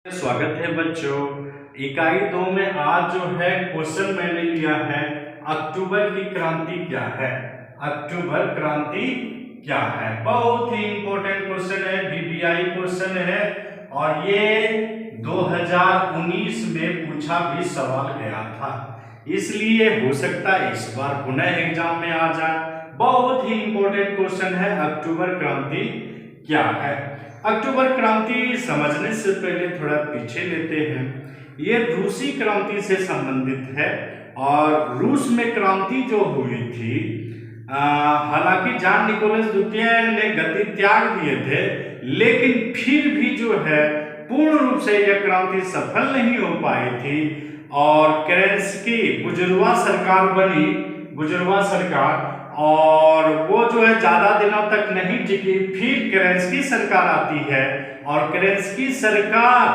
स्वागत है बच्चों। इकाई 2 में आज जो है क्वेश्चन मैंने लिया है अक्टूबर की क्रांति क्या है। अक्टूबर क्रांति क्या है, बहुत ही इंपॉर्टेंट क्वेश्चन है, बीबीआई क्वेश्चन है और ये 2019 में पूछा भी सवाल गया था, इसलिए हो सकता है इस बार पुनः एग्जाम में आ जाए। बहुत ही इंपॉर्टेंट क्वेश्चन है, अक्टूबर क्रांति क्या है। अक्टूबर क्रांति समझने से पहले थोड़ा पीछे लेते हैं। ये रूसी क्रांति से संबंधित है और रूस में क्रांति जो हुई थी, हालांकि जान निकोलस द्वितीय ने गद्दी त्याग दिए थे, लेकिन फिर भी जो है पूर्ण रूप से यह क्रांति सफल नहीं हो पाई थी और केरेंस्की बुजुर्वा सरकार बनी, बुजुर्वा सरकार, और वो जो है ज्यादा दिनों तक नहीं टिकी। फिर केरेंस्की सरकार आती है और केरेंस्की सरकार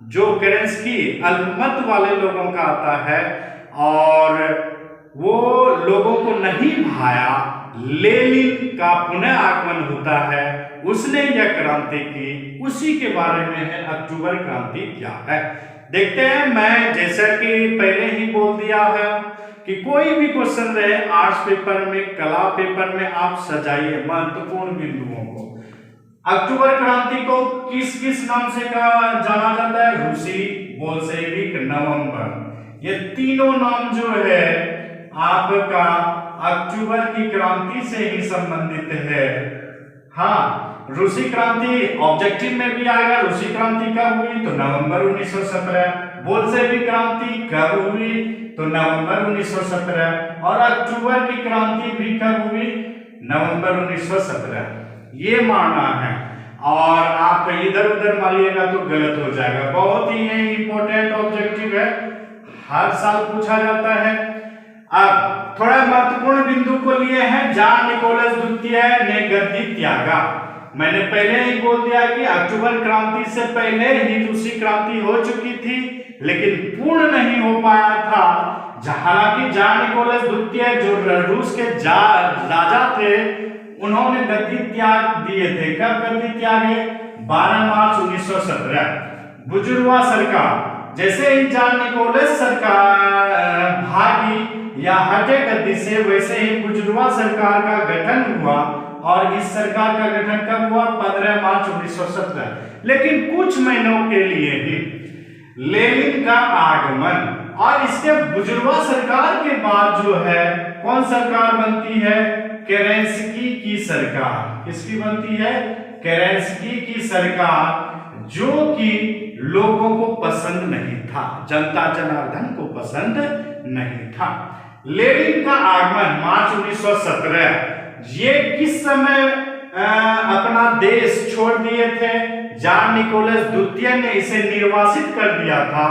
जो केरेंस्की अल्पमत वाले लोगों का आता है और वो लोगों को नहीं भाया, लेनिन का पुनः आगमन होता है, उसने यह क्रांति की, उसी के बारे में है अक्टूबर क्रांति क्या है। देखते हैं। मैं जैसा कि पहले ही बोल दिया है कि कोई भी क्वेश्चन रहे आर्ट्स पेपर में, कला पेपर में, आप सजाइए महत्वपूर्ण बिंदुओं को। अक्टूबर क्रांति को किस किस नाम से जाना जाता है? रूसी, बोल्शेविक, नवंबर, ये तीनों नाम जो है आपका अक्टूबर की क्रांति से ही संबंधित है। हाँ, रूसी क्रांति ऑब्जेक्टिव में भी आएगा। रूसी क्रांति कब हुई? तो नवंबर 1917। बोल्शेविक क्रांति कब हुई? तो नवंबर 1917। और अक्टूबर की क्रांति भी कब हुई? नवंबर 1917। ये मानना है और आप इधर उधर मानिएगा तो गलत हो जाएगा। बहुत ही इंपॉर्टेंट ऑब्जेक्टिव है, हर साल पूछा जाता है। अब थोड़ा महत्वपूर्ण बिंदु को लिए हैं। जान निकोलस द्वितीय ने गद्दी त्यागा। मैंने पहले ही बोल दिया कि अक्टूबर क्रांति से पहले ही रूसी क्रांति हो चुकी थी, लेकिन पूर्ण नहीं हो पाया था। हालांकि जान निकोलस द्वितीय जो रूस के राजा थे, उन्होंने गद्दी त्याग दिए थे। कब गद्दी त्यागे? 12 मार्च 1917। बुजुर्वा सरकार, जैसे ही जान निकोलस सरकार भागी या हटे गद्दी से, वैसे ही बुजुर्वा सरकार का गठन हुआ और इस सरकार का गठन कब हुआ? 15 मार्च 1917। लेकिन कुछ महीनों के लिए ही लेनिन का आगमन और इसके बुजुर्वा सरकार के बाद जो है कौन सरकार बनती है? केरेंस्की की सरकार। किसकी बनती है? केरेंस्की की सरकार, जो कि लोगों को पसंद नहीं था, जनता जनार्दन को पसंद नहीं था। लेनिन का आगमन मार्च 1917। ये किस समय अपना देश छोड़ दिए थे? जान निकोलस द्वितीय ने इसे निर्वासित कर दिया था,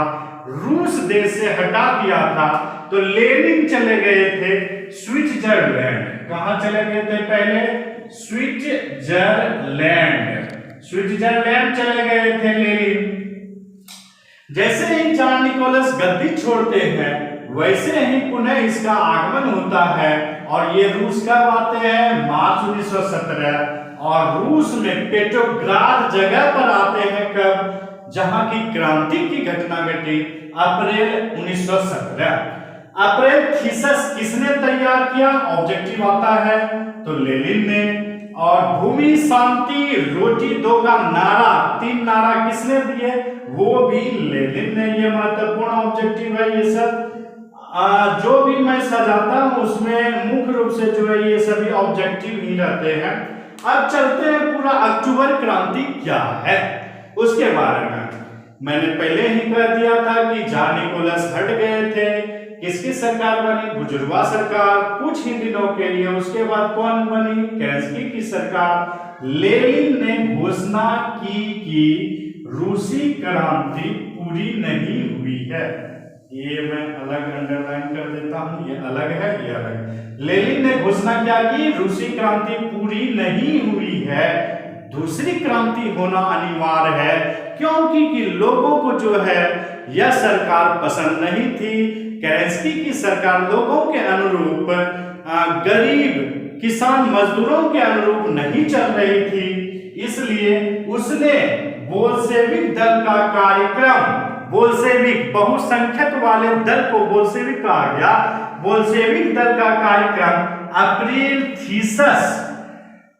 रूस देश से हटा दिया था। तो लेनिन चले गए थे स्विट्जरलैंड। कहां चले गए थे पहले? स्विट्जरलैंड। स्विट्जरलैंड चले गए थे लेनिन। जैसे ही जान निकोलस गद्दी छोड़ते हैं, वैसे ही पुनः इसका आगमन होता है और ये रूस कब आते हैं? मार्च 1917। और रूस में पेट्रोग्राद जगह पर आते हैं कब? जहां की क्रांति की घटना घटी अप्रैल 1917। अप्रैल थीसिस किसने तैयार किया? ऑब्जेक्टिव आता है तो लेनिन ने। और भूमि शांति रोटी दो का नारा, 3 नारा किसने दिए? वो भी लेनिन ने। ये महत्वपूर्ण ऑब्जेक्टिव है। ये सब जो भी मैं सजाता हूं उसमें मुख्य रूप से जो है ये सभी ऑब्जेक्टिव ही रहते हैं। अब चलते हैं पूरा अक्टूबर क्रांति क्या है उसके बारे में। मैंने पहले ही कह दिया था कि जान निकोलस हट गए थे। किसकी सरकार बनी? बुजुर्वा सरकार, कुछ ही दिनों के लिए। उसके बाद कौन बनी? केरेंस्की की सरकार। लेनिन ने घोषणा की कि रूसी क्रांति पूरी नहीं हुई है। ये मैं अलग अंडरलाइन कर देता हूं, ये अलग है, ये अलग। लेनिन ने घोषणा क्या की? रूसी क्रांति पूरी नहीं हुई है, दूसरी क्रांति होना अनिवार्य है, क्योंकि कि लोगों को जो है यह सरकार पसंद नहीं थी। केरेंस्की की सरकार लोगों के अनुरूप, गरीब किसान मजदूरों के अनुरूप नहीं चल रही थी, इसलिए उसने बोल्शेविक दल का कार्यक्रम, बोल्शेविक बहुसंख्यक वाले दल को बोल्शेविक कहा गया। बोल्शेविक दल का कार्यक्रम अप्रैल थीसिस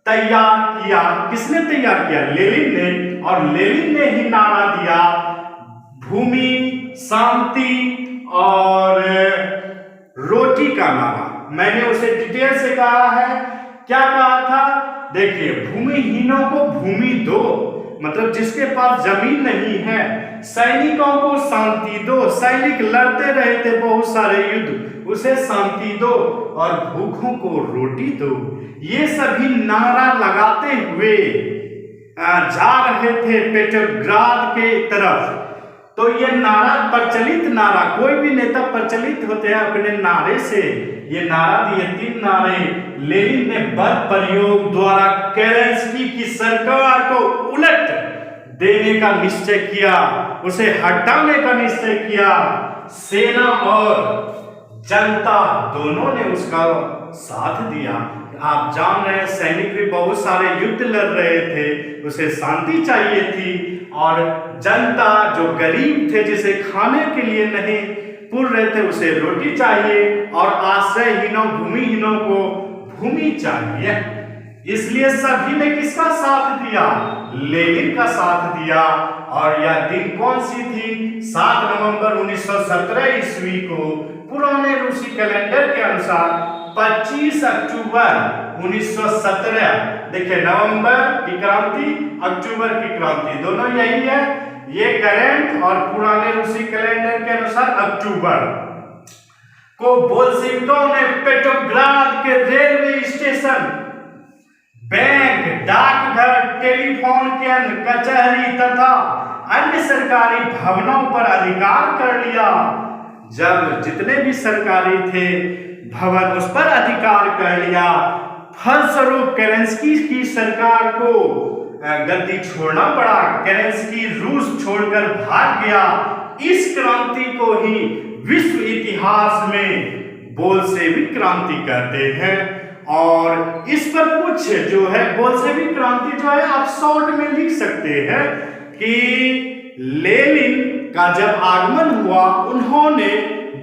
तैयार किया। किसने तैयार किया? लेनिन ने। और लेनिन ने ही नारा दिया भूमि, शांति और रोटी का नारा। मैंने उसे डिटेल से कहा है। क्या कहा था? देखिए, भूमिहीनों को भूमि दो, मतलब जिसके पास जमीन नहीं है। सैनिकों को शांति दो, सैनिक लड़ते रहे थे बहुत सारे युद्ध, उसे शांति दो। और भूखों को रोटी दो। ये सभी नारा लगाते हुए जा रहे थे पेट्रोग्राद के तरफ। तो ये नारा प्रचलित नारा, कोई भी नेता प्रचलित होते हैं अपने नारे से। ये नारा दिए, 3 नारे। लेनिन ने बल प्रयोग द्वारा केरेंस्की की सरकार को उलट देने का निश्चय किया, उसे हटाने का निश्चय किया। सेना और जनता दोनों ने उसका साथ दिया। आप जान रहे हैं, सैनिक भी बहुत सारे युद्ध लड़ रहे थे, उसे शांति चाहिए थी। और जनता जो गरीब थे, जिसे खाने के लिए नहीं पुर रहे थे, उसे रोटी चाहिए। और आश्रयहीनों, भूमिहीनों को भूमि चाहिए। इसलिए सभी ने किसका साथ दिया? लेनिन का साथ दिया। और यह दिन कौन सी थी? 7 नवंबर 1917 ईस्वी को पुराने रूसी कैलेंडर के अनुसार 25 अक्टूबर 1917। देखिए, नवंबर की क्रांति, अक्टूबर की क्रांति, दोनों यही है। ये करंट और पुराने रूसी कैलेंडर के अनुसार अक्टूबर को बोल्शेविकों ने पेट्रोग्राद के रेलवे स्टेशन, बैंक, डाकघर, टेलीफोन केंद्र, कचहरी तथा अन्य सरकारी भवनों पर अधिकार कर लिया। जब जितने भी सरकारी थे भवन, उस पर अधिकार कर लिया। फलस्वरूप केरेंस्की की सरकार को गद्दी छोड़ना पड़ा। केरेंस्की रूस छोड़कर भाग गया। इस क्रांति को ही विश्व इतिहास में बोल्शेविक क्रांति कहते हैं। और इस पर कुछ जो है बोल्शेविक क्रांति जो है आप शॉर्ट में लिख सकते हैं कि लेनिन का जब आगमन हुआ, उन्होंने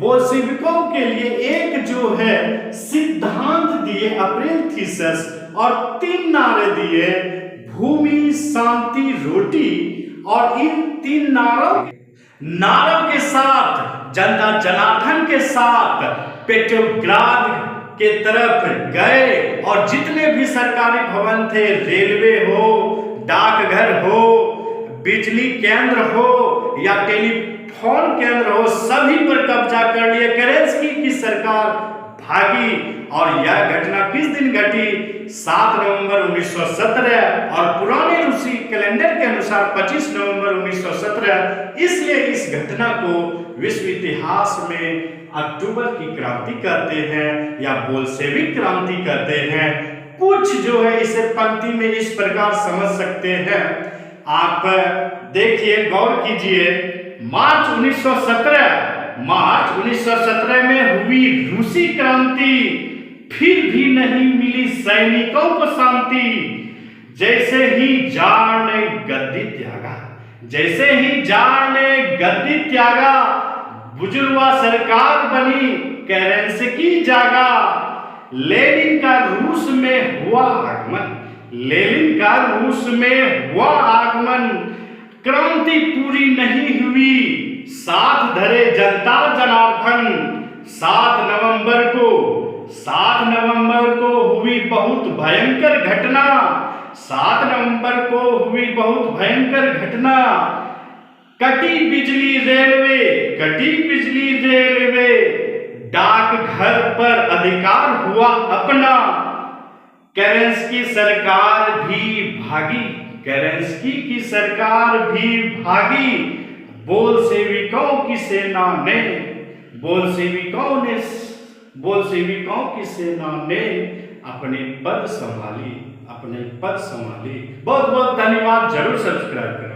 बोल्शेविकों के लिए एक जो है सिद्धांत दिए, अप्रैल थीसिस, और 3 नारे दिए, भूमि, शांति, रोटी। और इन 3 नारों के साथ जनता जनार्दन के साथ पेट्रोग्राद के तरफ गए। और जितने भी सरकारी भवन थे, रेलवे हो, डाकघर हो, बिजली केंद्र हो या टेलीफोन केंद्र हो, सभी पर कब्जा कर लिए। केरेंस्की की सरकार भागी। और यह घटना किस दिन घटी? 7 नवंबर 1917 और पुराने रूसी कैलेंडर के अनुसार 25 नवंबर 1917। इसलिए इस घटना को विश्व इतिहास में अक्टूबर की क्रांति कहते हैं या बोल्शेविक क्रांति कहते हैं। कुछ जो है इसे पंक्ति में इस प्रकार समझ सकते हैं। आप देखिए, गौर कीजिए। मार्च 1917 में हुई रूसी क्रांति, फिर भी नहीं मिली सैनिकों को शांति। जैसे ही जार ने गद्दी त्यागा, जैसे ही जार ने गद्दी त्यागा, बुजुर्वा सरकार बनी, केरेंस्की जागा। लेनिन का रूस में हुआ आगमन, लेनिन का रूस में हुआ आगमन। क्रांति पूरी नहीं हुई, साथ धरे जनता जनार्दन। 7 नवंबर को हुई बहुत भयंकर घटना। 7 नवंबर को हुई बहुत भयंकर घटना। कटी बिजली रेलवे, डाकघर पर अधिकार हुआ अपना। केरेंस्की सरकार भी भागी, केरेंस्की की सरकार भी भागी। बोल्शेविकों की सेना ने अपने पद संभाली। बहुत बहुत धन्यवाद। जरूर सब्सक्राइब करें।